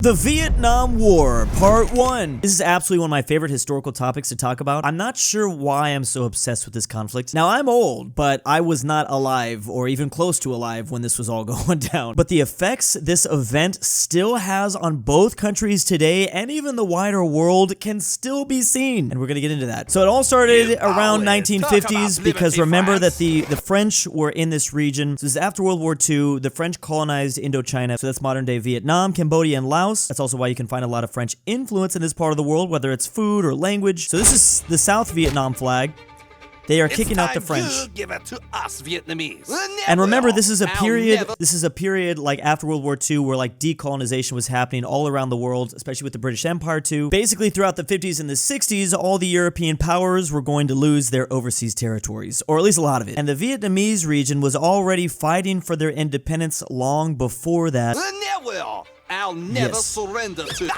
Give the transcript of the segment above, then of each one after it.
The Vietnam War, Part 1. This is absolutely one of my favorite historical topics to talk about. I'm not sure why I'm so obsessed with this conflict. Now, I'm old, but I was not alive or even close to alive when this was all going down. But the effects this event still has on both countries today and even the wider world can still be seen. And we're gonna get into that. So it all started around 1950s because remember that the French were in this region. So this is after World War II. The French colonized Indochina. So that's modern day Vietnam, Cambodia, and Laos. That's also why you can find a lot of French influence in this part of the world, whether it's food or language. So this is the South Vietnam flag. They are kicking out the French. Give it to us Vietnamese. And remember, this is a period like after World War II where like decolonization was happening all around the world, especially with the British Empire too. Basically throughout the 50s and the 60s, all the European powers were going to lose their overseas territories, or at least a lot of it. And the Vietnamese region was already fighting for their independence long before that. I'll never surrender to.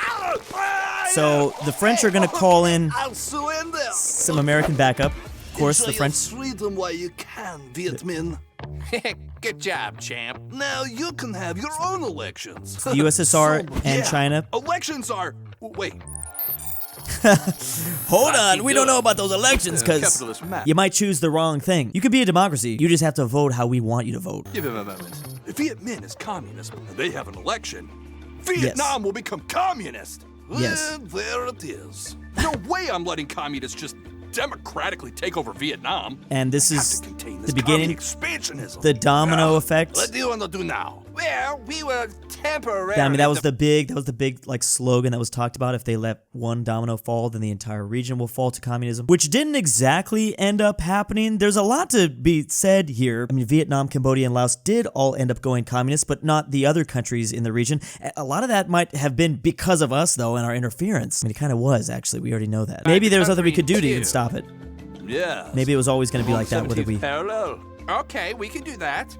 So the French are going to call in some American backup. Of course, the French. Freedom while you can, Vietmin. Good job, champ. Now you can have your own elections. The USSR and China. Elections are. Wait. Hold on, we don't know about those elections because you might choose the wrong thing. You could be a democracy. You just have to vote how we want you to vote. Give him a moment. If Vietmin is communist and they have an election, Vietnam will become communist. Yes. There it is. No way I'm letting communists just democratically take over Vietnam. And this is the beginning, expansionism. the domino effect. What do you want to do now? Well, we were temporarily. Yeah, I mean that was the big like slogan that was talked about. If they let one domino fall, then the entire region will fall to communism, which didn't exactly end up happening. There's a lot to be said here. I mean, Vietnam, Cambodia, and Laos did all end up going communist, but not the other countries in the region. A lot of that might have been because of us, though, and our interference. I mean, it kind of was actually. We already know that. Maybe there was nothing we could do to even stop it. Yeah. Maybe it was always going to be like that. Whether we parallel. Okay, we can do that.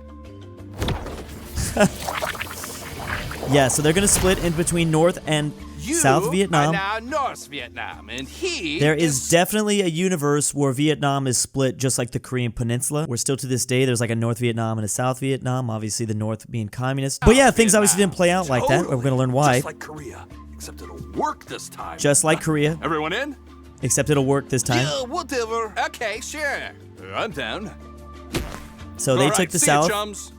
Yeah, so they're going to split in between North and South Vietnam. Are now North Vietnam, and there is definitely a universe where Vietnam is split just like the Korean Peninsula, where still to this day there's like a North Vietnam and a South Vietnam, obviously the North being communist. But yeah, things obviously didn't play out like that. We're going to learn why. Just like Korea, except it'll work this time. Just like Korea. Everyone in? Except it'll work this time. Yeah, whatever. Okay, sure. I'm down. So they took the South. Chums.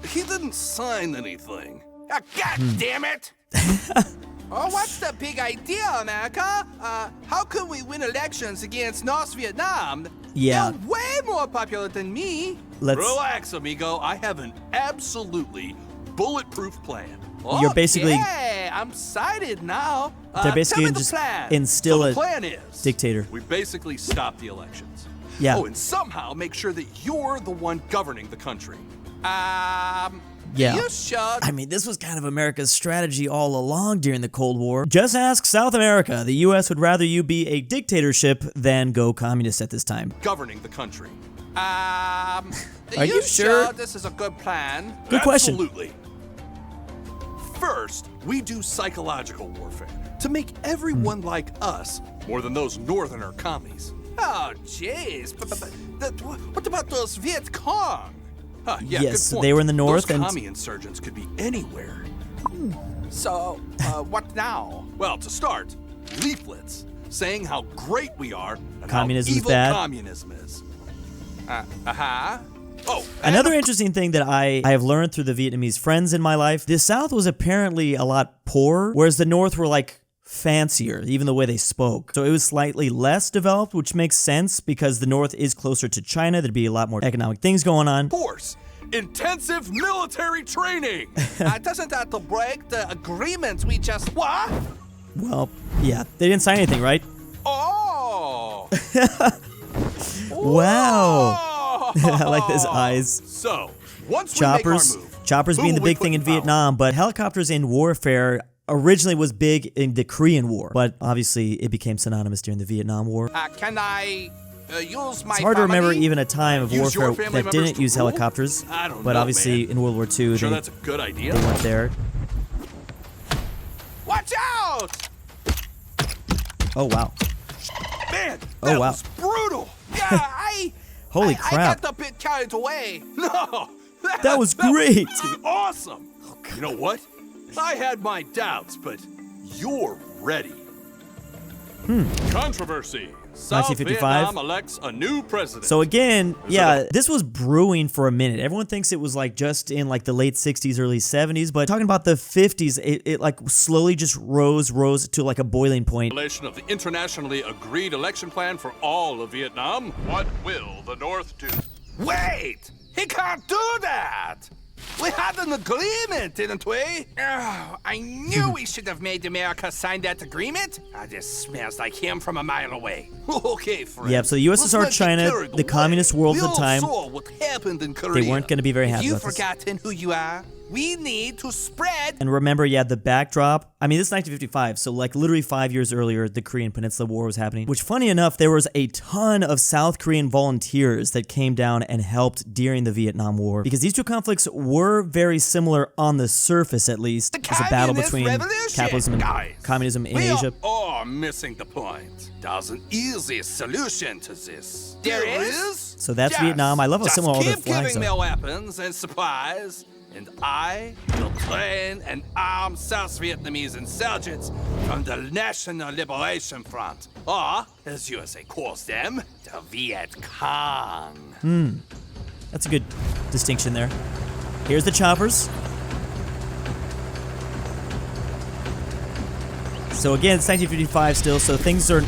He didn't sign anything. God damn it! Oh, what's the big idea, America? How can we win elections against North Vietnam? Yeah. They're way more popular than me. Relax, amigo. I have an absolutely bulletproof plan. You're basically. Hey, I'm excited now. They're basically tell me just the plan. instill So the a plan is, dictator. We basically stop the elections. Yeah. Oh, and somehow make sure that you're the one governing the country. Yeah. You should. I mean, this was kind of America's strategy all along during the Cold War. Just ask South America. The U.S. would rather you be a dictatorship than go communist at this time. Governing the country. Are you sure this is a good plan? Good question. Absolutely. First, we do psychological warfare to make everyone like us more than those northerner commies. Oh, jeez. What about those Viet Cong? Yeah, yes, good point. they were in the north, those and commie insurgents could be anywhere. So, what now? Well, to start, leaflets saying how great we are and communism how is evil bad. communism is. Oh, another interesting thing that I have learned through the Vietnamese friends in my life, the South was apparently a lot poorer, whereas the North were like fancier, even the way they spoke. So it was slightly less developed, which makes sense because the North is closer to China. There'd be a lot more economic things going on. Force. Intensive military training. Doesn't that break the agreements we just... What? Well, yeah. They didn't sign anything, right? Oh. Wow. I like his eyes. So, once choppers, we make our move, choppers being the big thing in Vietnam, but helicopters in warfare originally was big in the Korean War, but obviously it became synonymous during the Vietnam War. Can I use my It's hard to remember family? even a time of warfare that didn't use helicopters, I don't but know, obviously man. in World War II, Sure, that's a good idea. they went there. Watch out! Oh, wow. Man, that was brutal. Yeah, Holy crap. I got a bit carried away. No, That was great. Awesome. You know what? I had my doubts, but you're ready. Controversy. South 1955. Vietnam elects a new president. So again, yeah, this was brewing for a minute. Everyone thinks it was like just in like the late 60s, early 70s, but talking about the 50s, it like slowly just rose to like a boiling point. Violation of the internationally agreed election plan for all of Vietnam. What will the North do? Wait! He can't do that! We had an agreement, didn't we? Oh, I knew we should have made America sign that agreement. This smells like him from a mile away. Okay, friend. Yeah, so the USSR, China, the communist world at the time, saw what happened in Korea. they weren't going to be very happy You've about this. forgotten who you are. We need to spread. And remember, yeah, the backdrop, I mean, this is 1955, so like literally 5 years earlier, the Korean Peninsula War was happening, which funny enough, there was a ton of South Korean volunteers that came down and helped during the Vietnam War, because these two conflicts were very similar on the surface, at least. It's a battle between capitalism and communism in Asia. Oh, missing the point. There's an easy solution to this. There is? So that's Vietnam. I love how similar all the Just keep flags giving are. me weapons and supplies, and I will train and arm South Vietnamese insurgents from the National Liberation Front, or, as USA calls them, the Viet Cong. That's a good distinction there. Here's the choppers. So again, it's 1955 still, so things are...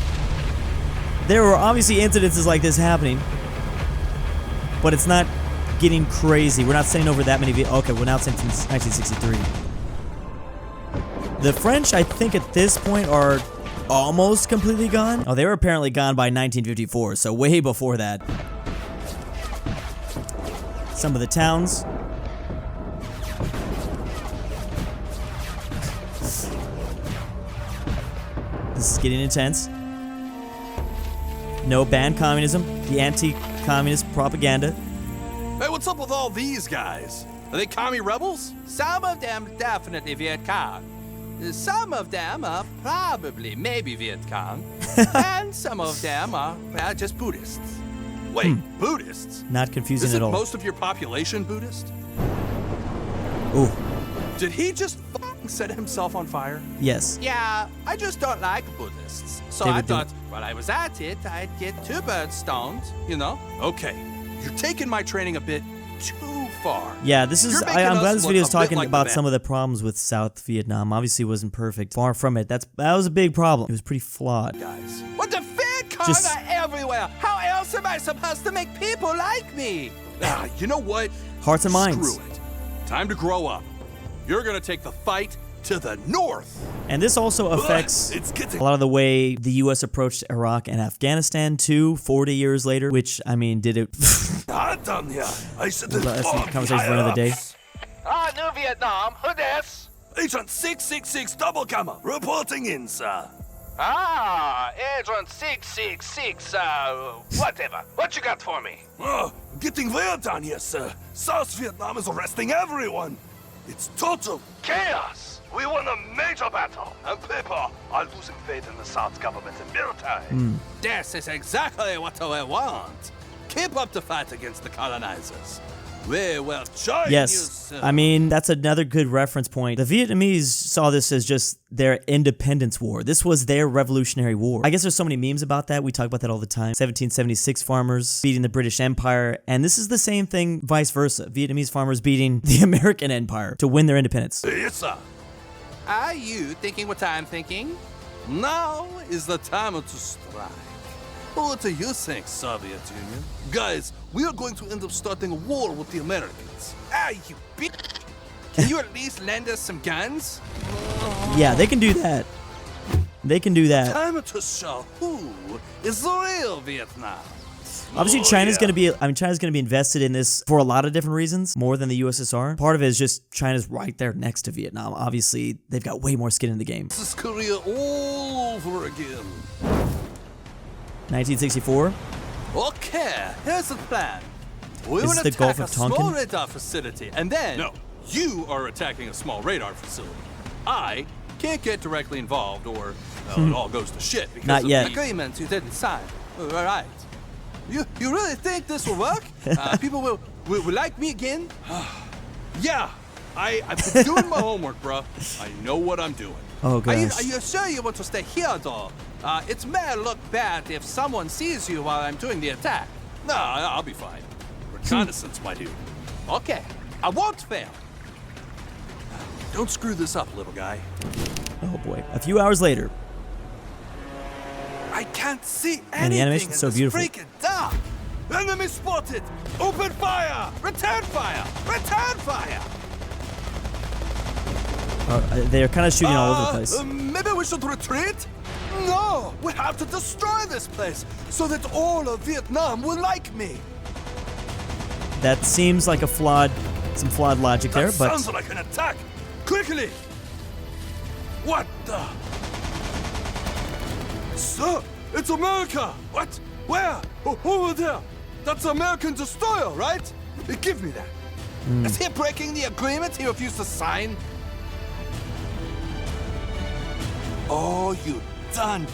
There were obviously incidences like this happening, but it's not getting crazy. We're not sending over that many... Okay, we're now since 1963. The French, I think at this point, are almost completely gone. Oh, they were apparently gone by 1954, so way before that. Some of the towns. This is getting intense. No, ban communism. The anti-communist propaganda. Hey, what's up with all these guys? Are they commie rebels? Some of them definitely Viet Cong. Some of them are probably maybe Viet Cong. And some of them are, well, just Buddhists. Wait, Buddhists? Not confusing Isn't at all. most of your population Buddhist? Ooh, Did he just f***ing set himself on fire? yes. Yeah, I just don't like Buddhists. So They I would do- thought while I was at it, I'd get 2 birds stoned, you know? Okay, you're taking my training a bit too far. Yeah, this is. You're making I'm glad us this look video a is bit talking like the about Vamp. some of the problems with South Vietnam. Obviously, it wasn't perfect. Far from it. That was a big problem. It was pretty flawed. Guys, What the Viet Cong Just- are everywhere. How else am I supposed to make people like me? you know what? Hearts and minds. Screw it. Time to grow up. You're gonna take the fight to the north. And this also affects It's getting a lot of the way the U.S. approached Iraq and Afghanistan too. 40 years later, which I mean, did it? not done here. I said That's the conversation for another day. New Vietnam, who this? Agent 666 Double Gamma reporting in, sir. Agent 666, whatever. What you got for me? Oh, getting weird down here, sir. South Vietnam is arresting everyone. It's total chaos. We won a major battle, and people are losing faith in the South government and military. This is exactly what I want. Keep up the fight against the colonizers. We will join you Yes, soon. I mean that's another good reference point. The Vietnamese saw this as just their independence war. This was their revolutionary war. I guess there's so many memes about that. We talk about that all the time. 1776 farmers beating the British Empire, and this is the same thing vice versa. Vietnamese farmers beating the American Empire to win their independence. Yes, sir. Are you thinking what I'm thinking? Now is the time to strike. What do you think, Soviet Union? Guys, we are going to end up starting a war with the Americans. You bitch. Can you at least lend us some guns? Yeah, they can do that. They can do that. Time to show who is the real Vietnam. Obviously, China's going to be. I mean, China's going to be invested in this for a lot of different reasons, more than the USSR. Part of it is just China's right there next to Vietnam. Obviously, they've got way more skin in the game. This is Korea all over again. 1964. Okay, here's the plan. We Is will the Gulf attack of a small Tonkin? radar facility, and then... No, you are attacking a small radar facility. I can't get directly involved, or well, it all goes to shit because Not of yet. the agreement you didn't sign. All right. You really think this will work? People will like me again? Yeah, I've been doing my homework, bro. I know what I'm doing. Oh, Are gosh. you sure you want to stay here, though? It may look bad if someone sees you while I'm doing the attack. No, I'll be fine. Reconnaissance, my dude. Okay, I won't fail. Don't screw this up, little guy. Oh, boy. A few hours later. I can't see anything. And the animation's so beautiful. Freaking dark. Enemy spotted. Open fire. Return fire. Return fire. They're kind of shooting all over the place. Maybe we should retreat? No, we have to destroy this place so that all of Vietnam will like me. That seems like some flawed logic there, That but sounds like an attack. Quickly. What the? Sir, it's America. What? Where? Over there. That's American destroyer, right? Give me that. Is he breaking the agreement he refused to sign? Oh, you done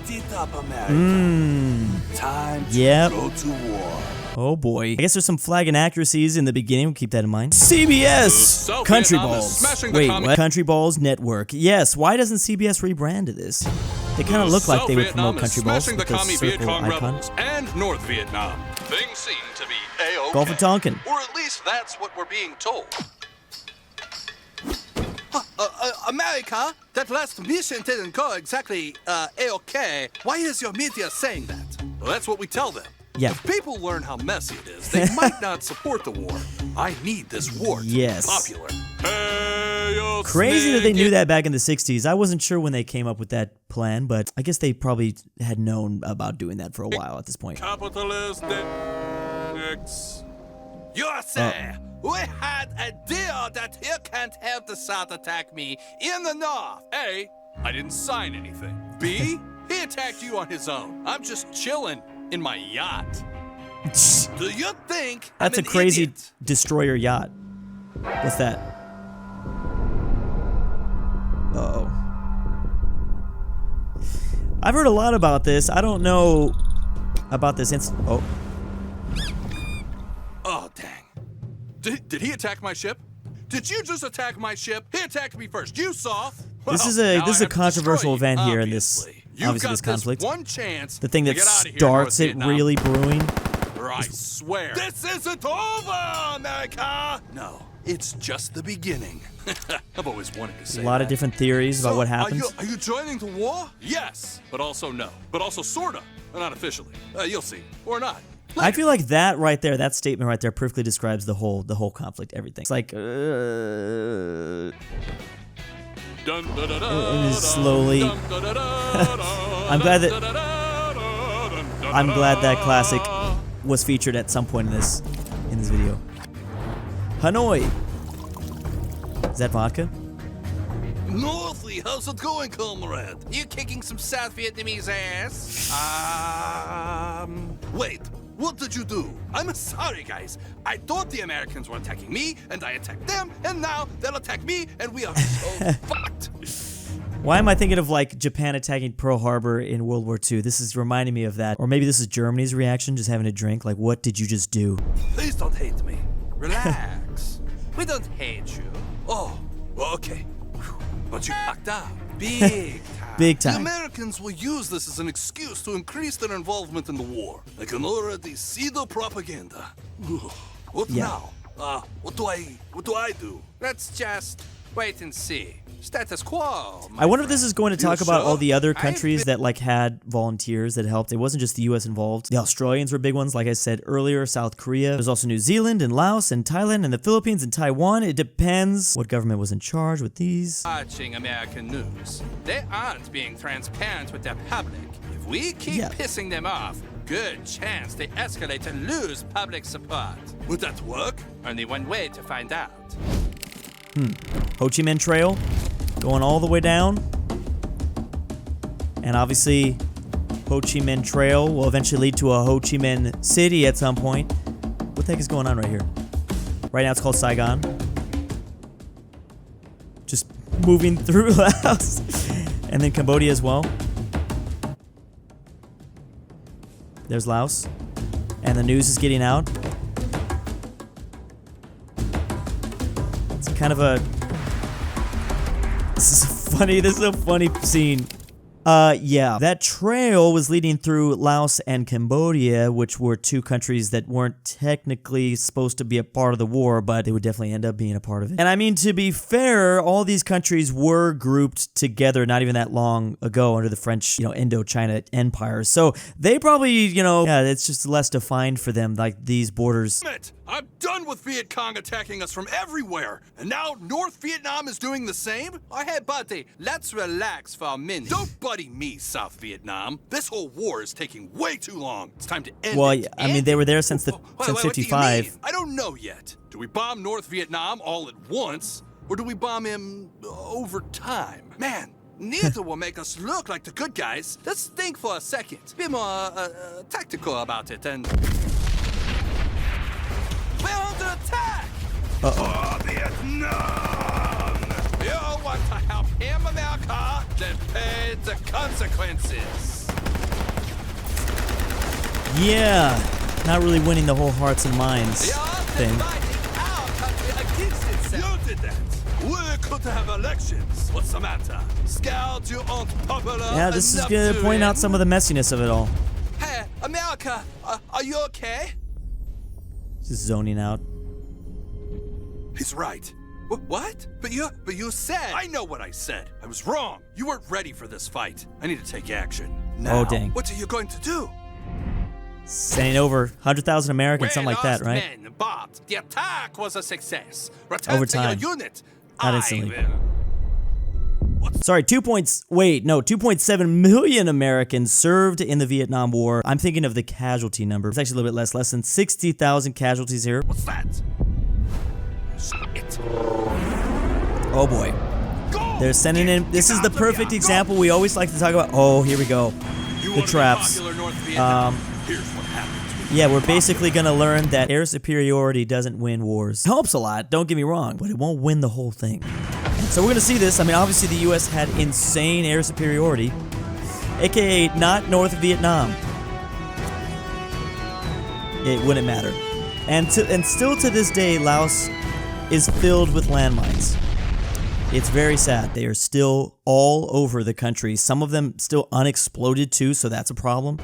it up, America. Time to go to war. oh boy. I guess there's some flag inaccuracies in the beginning. We'll keep that in mind. CBS South Country Vietnam is Balls. smashing the Wait, commie- what? Country Balls Network. Yes. Why doesn't CBS rebrand to this? They kind of look like they would promote Country Balls smashing with the the commie Viet circle Cong icon. rebels and North Vietnam. Things seem to be A-OK. Gulf of Tonkin. Or at least that's what we're being told. America, that last mission didn't go exactly A-OK. Why is your media saying that? Well, that's what we tell them. Yeah. If people learn how messy it is, they might not support the war. I need this war to Yes. be popular. Hey, yo, Crazy that they knew snake that back in the 60s. I wasn't sure when they came up with that plan, but I guess they probably had known about doing that for a while at this point. Capitalist dicks. USA, we had a deal that he can't have the South attack me in the North. A, I didn't sign anything. B, he attacked you on his own. I'm just chilling in my yacht. Do you think That's I'm a an crazy idiot? destroyer yacht. What's that? Uh-oh. I've heard a lot about this. I don't know about this Oh, Oh, dang. Did he attack my ship? Did you just attack my ship? He attacked me first. You saw. this is Well, a now this is I a have to destroy controversial you, event here in this obviously. You've obviously got this conflict. One chance The thing to that get out of here, starts North it Vietnam. really brewing. Or I swear. This isn't over, America! No, it's just the beginning. I've always wanted to say A lot of that. different theories about So, what happens. Are you joining the war? Yes, but also no. But also sorta. Not officially. You'll see. Or not. I feel like that right there, that statement right there, perfectly describes the whole conflict, everything. It's like, Dun, da, da, da, and it's slowly. dun, da, da, da, I'm glad that- dun, da, da, dun, da, I'm da, glad that da. classic was featured at some point in this video. Hanoi. Is that vodka? Northy, how's it going, comrade? You kicking some South Vietnamese ass? Wait, what did you do? I'm sorry, guys. I thought the Americans were attacking me, and I attacked them, and now they'll attack me, and we are so fucked. Why am I thinking of like Japan attacking Pearl Harbor in World War II? This is reminding me of that. Or maybe this is Germany's reaction, just having a drink. Like, what did you just do? Please don't hate me. Relax. We don't hate you. Oh, okay. Whew. But you fucked up. Big time. Big The time. Americans will use this as an excuse to increase their involvement in the war. I can already see the propaganda. Ugh. What Yeah. now? What do I do? Let's just wait and see. Status quo. I wonder if this is going to talk about sure? all the other countries that like had volunteers that helped. It wasn't just the US involved. The Australians were big ones, like I said earlier, South Korea. There's also New Zealand and Laos and Thailand and the Philippines and Taiwan. It depends what government was in charge with these. Watching American news. They aren't being transparent with their public. If we keep Yeah. pissing them off, good chance they escalate and lose public support. Would that work? Only one way to find out. Ho Chi Minh Trail going all the way down. And obviously, Ho Chi Minh Trail will eventually lead to a Ho Chi Minh City at some point. What the heck is going on right here? Right now it's called Saigon. Just moving through Laos. And then Cambodia as well. There's Laos. And the news is getting out. It's kind of a... This is a funny scene. Yeah, that trail was leading through Laos and Cambodia, which were two countries that weren't technically supposed to be a part of the war, but they would definitely end up being a part of it. And I mean, to be fair, all these countries were grouped together not even that long ago under the French, Indochina Empire. So they probably, yeah, it's just less defined for them, like these borders. I'm done with Viet Cong attacking us from everywhere, and now North Vietnam is doing the same? Oh, hey, buddy, let's relax for a minute. Don't buddy me, South Vietnam. This whole war is taking way too long. It's time to end Well, it. I mean, they were there since Wait, since what do you 55. mean? I don't know yet. Do we bomb North Vietnam all at once, or do we bomb him over time? Man, neither will make us look like the good guys. Let's think for a second. Be more tactical about it and... We're under attack! For Vietnam! You want to help him, America? Then pay the consequences. Yeah, not really winning the whole hearts and minds You're thing. dividing our country against itself. You did that! We could have elections. What's the matter? Scared you aren't popular. Yeah, this is enough gonna to point out win? some of the messiness of it all. Hey, America, are you okay? Just zoning out. He's right. What? But you said... I know what I said. I was wrong. You weren't ready for this fight. I need to take action. Now, Oh, dang. what are you going to do? Sending over 100,000 Americans, something like that, right? Men, but the attack was a success. Return Over to your time. unit. Not I instantly. will. Sorry, 2.7 million Americans served in the Vietnam War. I'm thinking of the casualty number. It's actually a little bit less than 60,000 casualties here. What's that? Shit. Oh boy. Go! They're sending in. This is the perfect example we always like to talk about. Oh, here we go. The traps. Here's what happens. Yeah, we're basically gonna learn that air superiority doesn't win wars. Helps a lot, don't get me wrong, but it won't win the whole thing. So we're gonna see this. I mean, obviously the US had insane air superiority, aka not North Vietnam. It wouldn't matter. And still to this day, Laos is filled with landmines. It's very sad. They are still all over the country. Some of them still unexploded too, so that's a problem.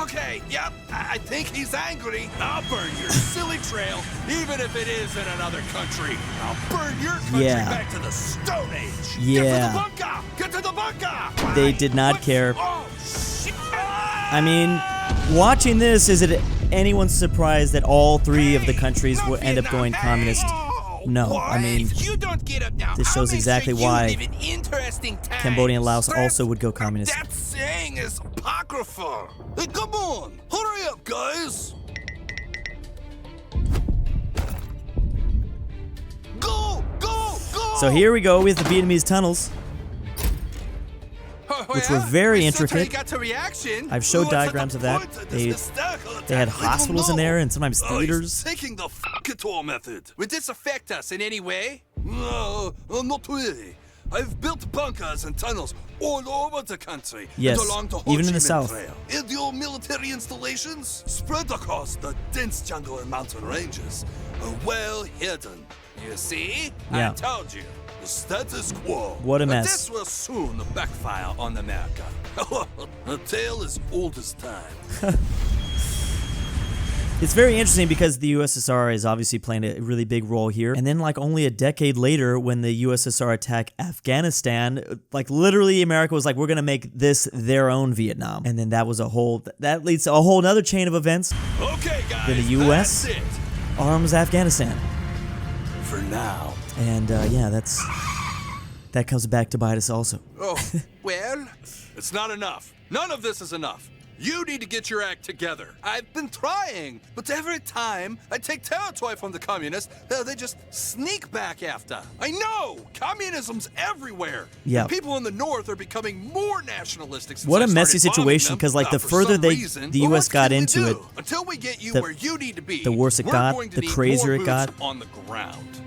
Okay, yep, I think he's angry. I'll burn your silly trail, even if it is in another country. I'll burn your country back to the Stone Age. Yeah. Get to the bunker! Get to the bunker! They did not What? care. Oh, shit! I mean, watching this, is it anyone's surprise that all three of the countries would end up going communist? No, I mean, You don't get up now. this I'll shows make exactly sure you why live in interesting times. Cambodia and Laos also would go communist. That saying is apocryphal. Hey, come on, hurry up, guys. Go, go, go! So here we go with the Vietnamese tunnels, which were very intricate. Got a reaction. I've showed diagrams of that. They had hospitals in there and sometimes theaters. Taking the f***atour method. Would this affect us in any way? No, not really. I've built bunkers and tunnels all over the country. Yes, and along the Ho even in Chi the Minh south. Trail. And your military installations spread across the dense jungle and mountain ranges are well hidden. You see? Yeah. I told you. The status quo. What a But mess. this will soon backfire on America. A tale as old as time. It's very interesting because the USSR is obviously playing a really big role here. And then like only a decade later when the USSR attacked Afghanistan, like literally America was like, we're going to make this their own Vietnam. And then that leads to a whole other chain of events. Okay, guys. Then the US That's it. arms Afghanistan. For now. And yeah, that comes back to bite us also. Oh, well, it's not enough. None of this is enough. You need to get your act together. I've been trying, but every time I take territory from the communists, they just sneak back after. I know! Communism's everywhere. Yeah. And people in the north are becoming more nationalistic since What I a messy started bombing situation, them. because like the For further some reason. the But US what got can we into do? it, Until we get you the- where you need to be, the worse it we're got, going to the need crazier more it got. boots on the ground.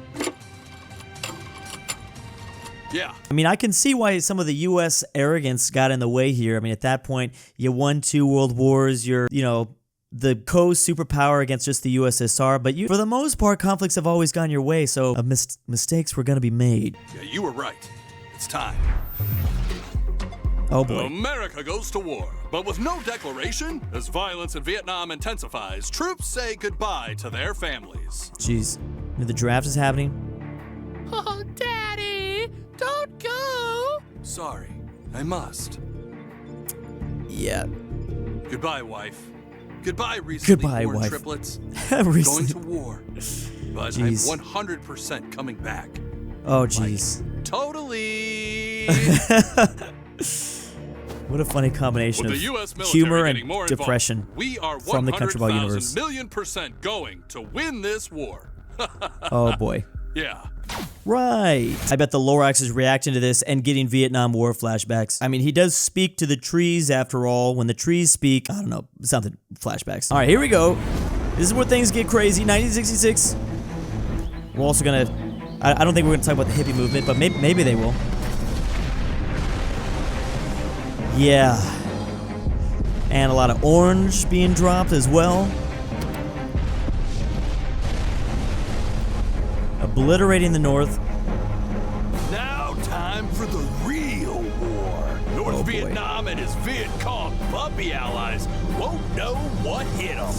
Yeah. I mean, I can see why some of the U.S. arrogance got in the way here. I mean, at that point, you won 2 world wars. You're, the co-superpower against just the USSR, but for the most part, conflicts have always gone your way, so mistakes were gonna be made. Yeah, you were right. It's time. Oh boy. America goes to war, but with no declaration, as violence in Vietnam intensifies, troops say goodbye to their families. Jeez. The draft is happening. Oh, Daddy, don't go. Sorry, I must. Yeah. Goodbye, wife. Goodbye, recently Goodbye, born wife. triplets. Recently. Going to war, but Jeez. I'm 100% coming back. Oh, jeez. Totally. What a funny combination With of the US military humor getting and more depression involved, we are from the Country Ball universe. 100,000,000,000% going to win this war. Oh boy. Yeah. Right. I bet the Lorax is reacting to this and getting Vietnam War flashbacks. I mean, he does speak to the trees after all. When the trees speak, I don't know, something, flashbacks. All right, here we go. This is where things get crazy. 1966. We're also gonna, I don't think we're gonna talk about the hippie movement, but maybe they will. Yeah. And a lot of orange being dropped as well. Obliterating the North. Now time for the real war. North Oh, boy. Vietnam and his Viet Cong puppy allies won't know what hit them.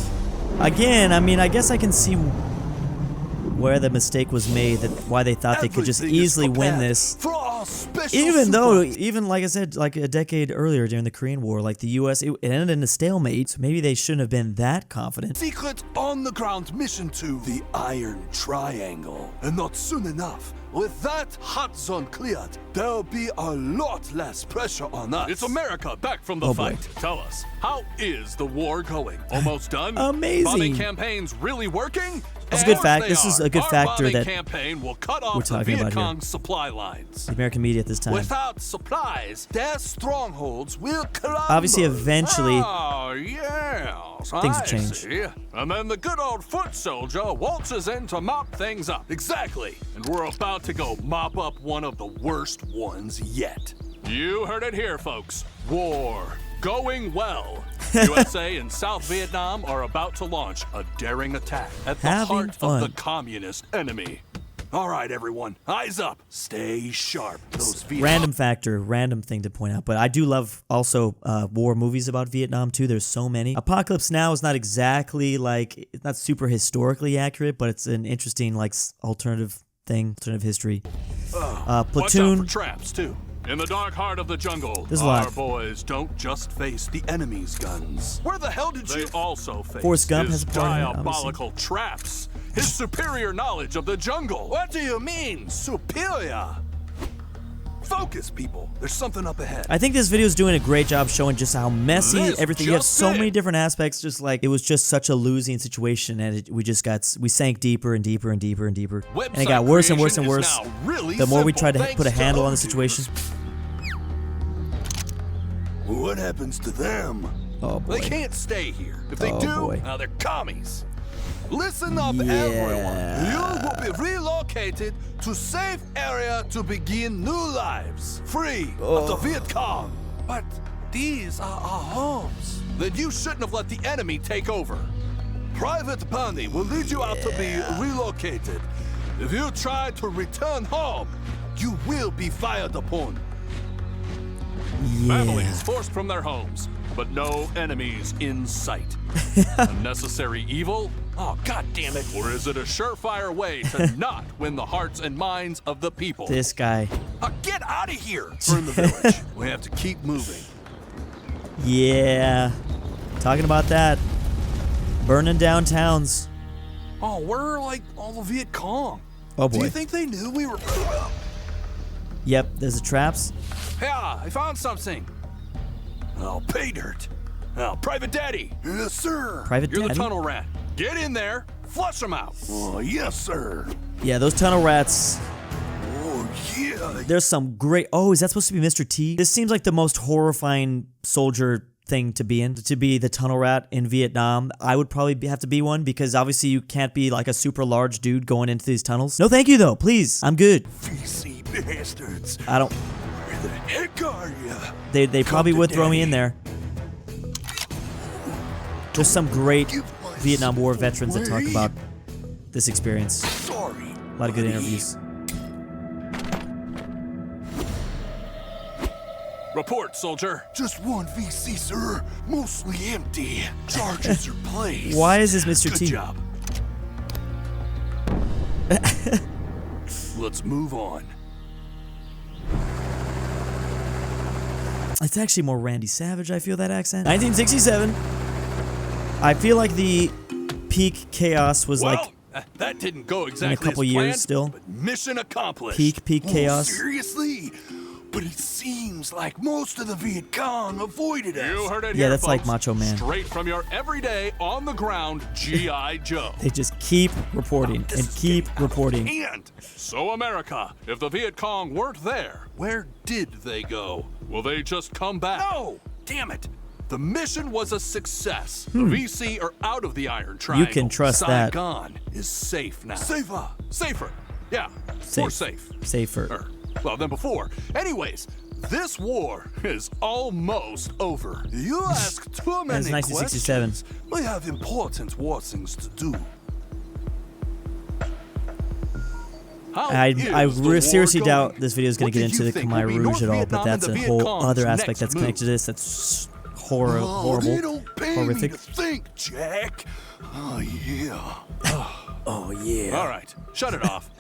Again, I mean, I guess I can see where the mistake was made, that why they thought they could just Everything is easily win prepared this. for our special Even though, surprise. even like I said, like a decade earlier during the Korean War, like the US, it ended in a stalemate, so maybe they shouldn't have been that confident. Secret on-the-ground mission to the Iron Triangle. And not soon enough. With that hot zone cleared, there'll be a lot less pressure on us. It's America back from the Oh, boy. fight. Tell us, how is the war going? Almost done? Amazing. Bombing campaigns really working? That's a good Of course fact. they This is are. a good Our factor bombing that campaign will cut we're off the talking about Viet here. Cong supply lines. The American media at this time. Without supplies, their strongholds will crumble. Obviously, eventually, Oh, yes. things I will change. see. And then the good old foot soldier waltzes in to mop things up. Exactly. And we're about to go mop up one of the worst ones yet. You heard it here, folks. War going well. USA and South Vietnam are about to launch a daring attack at the Having heart fun. of the communist enemy. All right, everyone, eyes up. Stay sharp. Those random factor, random thing to point out, but I do love also war movies about Vietnam too. There's so many. Apocalypse Now is not exactly like, it's not super historically accurate, but it's an interesting like alternative thing, alternative history. Watch out Platoon. for traps, too. In the dark heart of the jungle, There's a our lot. boys don't just face the enemy's guns. Where the hell did you... They also face Forrest Gump his has a part in it, diabolical traps. His superior knowledge of the jungle. What do you mean, superior? Focus, people. There's something up ahead. I think this video is doing a great job showing just how messy This everything. You have just so in. many different aspects. Just like it was just such a losing situation, and we sank deeper and deeper and deeper and deeper, and it got worse and worse and worse. Really The more we simple, tried to thanks put a handle on the those situation. What happens to them? Oh boy. They can't stay here. If they Oh, do, boy. now they're commies. Listen up, Yeah. everyone. You will be relocated to safe area to begin new lives, free of the Viet Cong. But these are our homes. Then you shouldn't have let the enemy take over. Private Bunny will lead you out to be relocated. If you try to return home, you will be fired upon. Families forced from their homes, but no enemies in sight. A necessary evil? Oh, God damn it. Or is it a surefire way to not win the hearts and minds of the people? This guy. Get out of here! We're in the village. We have to keep moving. Yeah. Talking about that. Burning down towns. Oh, we're like all the Viet Cong. Oh Do boy. you think they knew we were... Yep, there's the traps. Yeah, I found something. Oh, pay dirt. Oh, Private Daddy. Yes, sir. Private You're Daddy? the tunnel rat. Get in there, flush them out. Oh, yes, sir. Yeah, those tunnel rats. Oh, yeah. There's some great. Oh, is that supposed to be Mr. T? This seems like the most horrifying soldier thing to be in, to be the tunnel rat in Vietnam. I would probably have to be one because obviously you can't be like a super large dude going into these tunnels. No, thank you though. Please, I'm good. VC bastards. I don't. Where the heck are you? They probably to would throw me in daddy. there. There's some great Vietnam War veterans that talk about this experience. Sorry. A lot of good interviews. Report, soldier. Just one VC, sir. Mostly empty. Charges are placed. Why is this Mr. Good T? job. Let's move on. It's actually more Randy Savage, I feel that accent. 1967. I feel like the peak chaos was like that didn't go exactly in a couple as years planned, still. but mission accomplished. Peak chaos. Seriously? But it seems like most of the Viet Cong avoided us. You heard it Yeah, here, that's like folks. Macho Man. Straight from your everyday on the ground G.I. Joe. They just keep reporting and keep reporting. And so America, if the Viet Cong weren't there, where did they go? Will they just come back? No! Damn it! The mission was a success. The VC are out of the Iron Triangle. You can trust that. Saigon is safe now. Safer. Safer. Yeah, more safe. Safer. Well, than before. Anyways, this war is almost over. You ask too many 1967. questions. We have important war things to do. How I is the war seriously going? doubt this video is going What to get did into you the think Khmer will be Rouge at North all, but Vietnam that's and a the whole Viet other Cong's aspect that's next connected to move? this. That's They horrible, don't pay horrific. me to think, Jack. Oh, yeah. Oh yeah. All right, shut it off.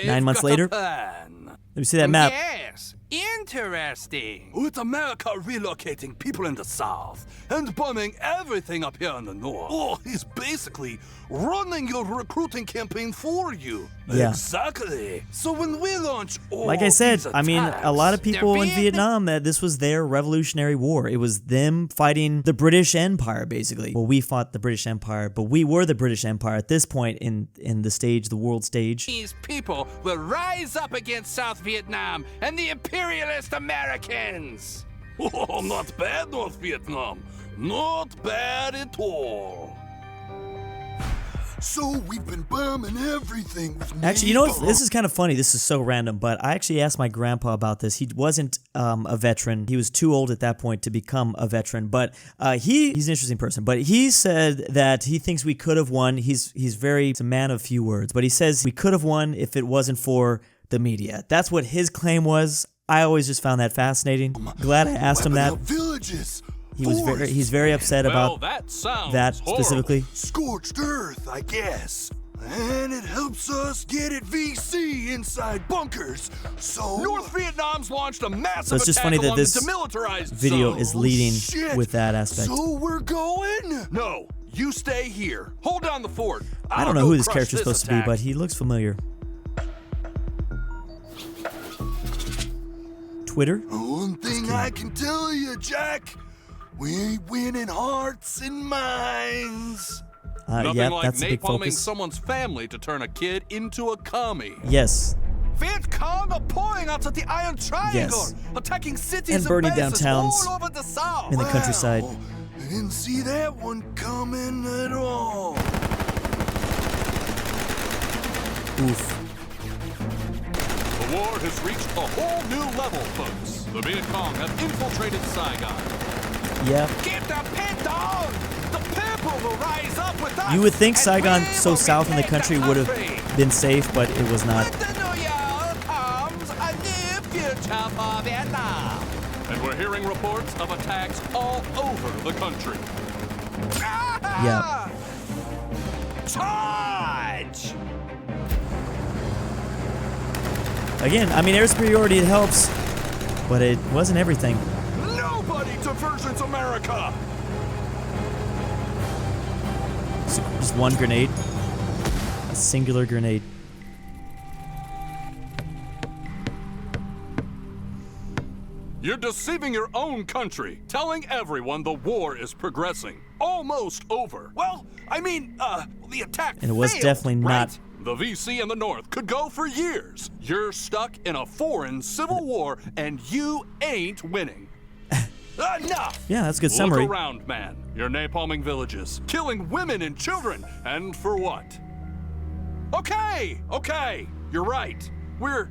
9 months later. Plan. Let me see that map. Yes, interesting. With America relocating people in the South and bombing everything up here in the North. Oh, he's basically running your recruiting campaign for you. Yeah. Exactly. So when we launch all Like I said, these I mean, a lot of people in Vietnam- Vietnam that this was their Revolutionary War. It was them fighting the British Empire, basically. Well, we fought the British Empire, but we were the British Empire at this point in the stage, the world stage. These people will rise up against South Vietnam and the imperialist Americans. Oh, not bad, North Vietnam. Not bad at all. So we've been bombing everything with Actually, you know what? This is kind of funny. This is so random, but I actually asked my grandpa about this. He wasn't a veteran. He was too old at that point to become a veteran, but he's an interesting person. But he said that he thinks we could have won. He's a man of few words, but he says we could have won if it wasn't for the media. That's what his claim was. I always just found that fascinating. Glad I asked him that. Villages. He's very upset Well, about that sounds that horrible. specifically. Scorched earth, I guess. And it helps us get at VC inside bunkers. So North Vietnam's launched a massive So it's just attack funny that along this the demilitarized video zone. is leading shit. with that aspect. So we're going? No, you stay here. Hold down the fort. I I'll don't know go who this crush character is supposed to be, attack. but he looks familiar. Twitter? One thing I can tell you, Jack. We ain't winning hearts and minds. Nothing Yeah, like that's a big napalming focus. someone's family to turn a kid into a commie. Yes. Viet Cong are pouring out of the Iron Triangle, Yes. attacking cities And burning down bases towns all over the South. in the countryside. Wow. I didn't see that one coming at all. Oof. The war has reached a whole new level, folks. The Viet Cong have infiltrated Saigon. Yeah. Keep the pit down. The people will rise up with us. You would think and Saigon, we so will south in the retake country, would have country. been safe, but it was not. With the new year comes a new future for Vietnam. And we're hearing reports of attacks all over the country. Yeah. Charge! Again, I mean, air superiority, it helps, but it wasn't everything. Nobody diversions America! Just one grenade. A singular grenade. You're deceiving your own country, telling everyone the war is progressing. Almost over. Well, I mean, the attack And it was failed, definitely not. right? The VC in the North could go for years. You're stuck in a foreign civil war, and you ain't winning. Enough! Yeah, that's a good summary. Look around, man. You're napalming villages, killing women and children, and for what? Okay, you're right. We're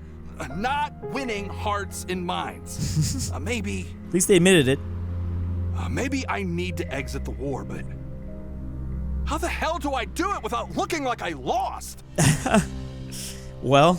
not winning hearts and minds. Maybe At least they admitted it. Maybe I need to exit the war, but how the hell do I do it without looking like I lost? Well,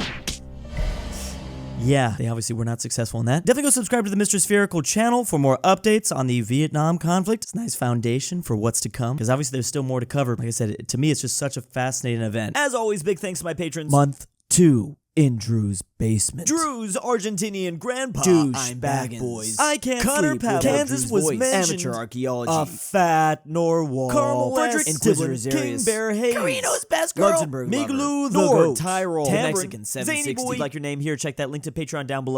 yeah, they obviously were not successful in that. Definitely go subscribe to the MrSpherical channel for more updates on the Vietnam conflict. It's a nice foundation for what's to come, because obviously there's still more to cover. Like I said, to me, it's just such a fascinating event. As always, big thanks to my patrons. Month 2 in Drew's basement. Drew's Argentinian Grandpa. I'm back, boys. I can't sleep. Kansas was mentioned. Amateur Archaeology. aPhatNarwhal. Carmel Fredrik Tibblin. KingBearHaze. KirinoIsBestGirl. Mgmluthegoat. Tyrol. Tambre. Mexican 760. If you'd like your name here, check that link to Patreon down below.